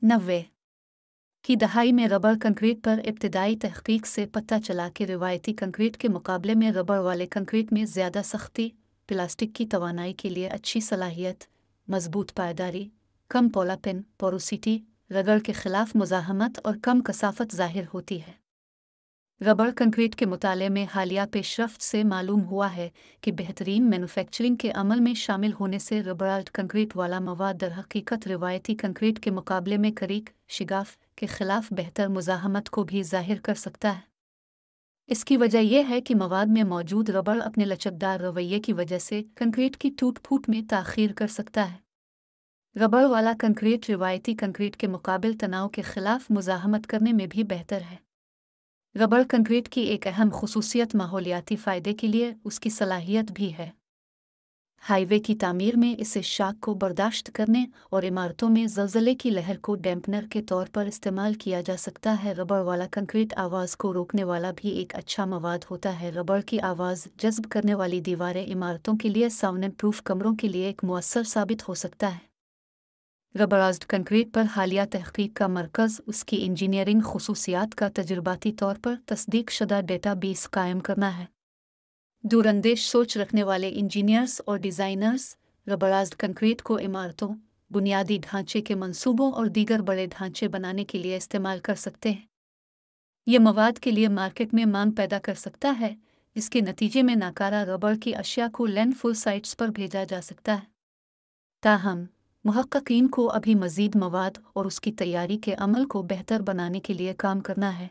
90 की दहाई में रबर कंक्रीट पर इब्तिदाई तहकीक से पता चला कि रिवायती कंक्रीट के मुकाबले में रबर वाले कंक्रीट में ज़्यादा सख्ती, प्लास्टिक की तवानाई के लिए अच्छी सलाहियत, मजबूत पायदारी, कम पोलापिन पोरोसिटी, रगड़ के ख़िलाफ़ मुज़ाहमत और कम कसाफत ज़ाहिर होती है। रबर कंक्रीट के मुताले में हालिया पेशरफ्त से मालूम हुआ है कि बेहतरीन मैन्युफैक्चरिंग के अमल में शामिल होने से रबराल्ट कंक्रीट वाला मवाद दरहकीकत रिवायती कंक्रीट के मुकाबले में करीक शिगाफ के ख़िलाफ़ बेहतर मुज़ाहमत को भी ज़ाहिर कर सकता है। इसकी वजह यह है कि मवाद में मौजूद रबर अपने लचकदार रवैये की वजह से कंक्रीट की टूट फूट में ताख़ीर कर सकता है। रबर वाला कंक्रीट रिवायती कंक्रीट के मुकाबिल तनाव के ख़िलाफ़ मुज़ाहमत करने में भी बेहतर है। रबर कंक्रीट की एक अहम खुसूसियत माहौलियाती फ़ायदे के लिए उसकी सलाहियत भी है। हाईवे की तामीर में इसे शाक को बर्दाश्त करने और इमारतों में ज़लज़ले की लहर को डैम्पनर के तौर पर इस्तेमाल किया जा सकता है। रबर वाला कंक्रीट आवाज़ को रोकने वाला भी एक अच्छा मवाद होता है। रबर की आवाज़ जज़्ब करने वाली दीवारें इमारतों के लिए साउंड प्रूफ कमरों के लिए एक मुअस्सर साबित हो सकता है। रबराइज्ड कंक्रीट पर हालिया तहकीक का मरकज़ उसकी इंजीनियरिंग खुसूसियात का तजुर्बाती तौर पर तस्दीक शुदा डेटाबेस कायम करना है। दूरंदेश सोच रखने वाले इंजीनियर्स और डिज़ाइनर्स रबराइज्ड कंक्रीट को इमारतों, बुनियादी ढांचे के मंसूबों और दीगर बड़े ढांचे बनाने के लिए इस्तेमाल कर सकते हैं। यह मवाद के लिए मार्केट में मांग पैदा कर सकता है, जिसके नतीजे में नाकारा रबर की अशिया को लैंडफिल साइट्स पर भेजा जा सकता है। ताहम मुहक्किकीन को अभी मज़ीद मवाद और उसकी तैयारी के अमल को बेहतर बनाने के लिए काम करना है।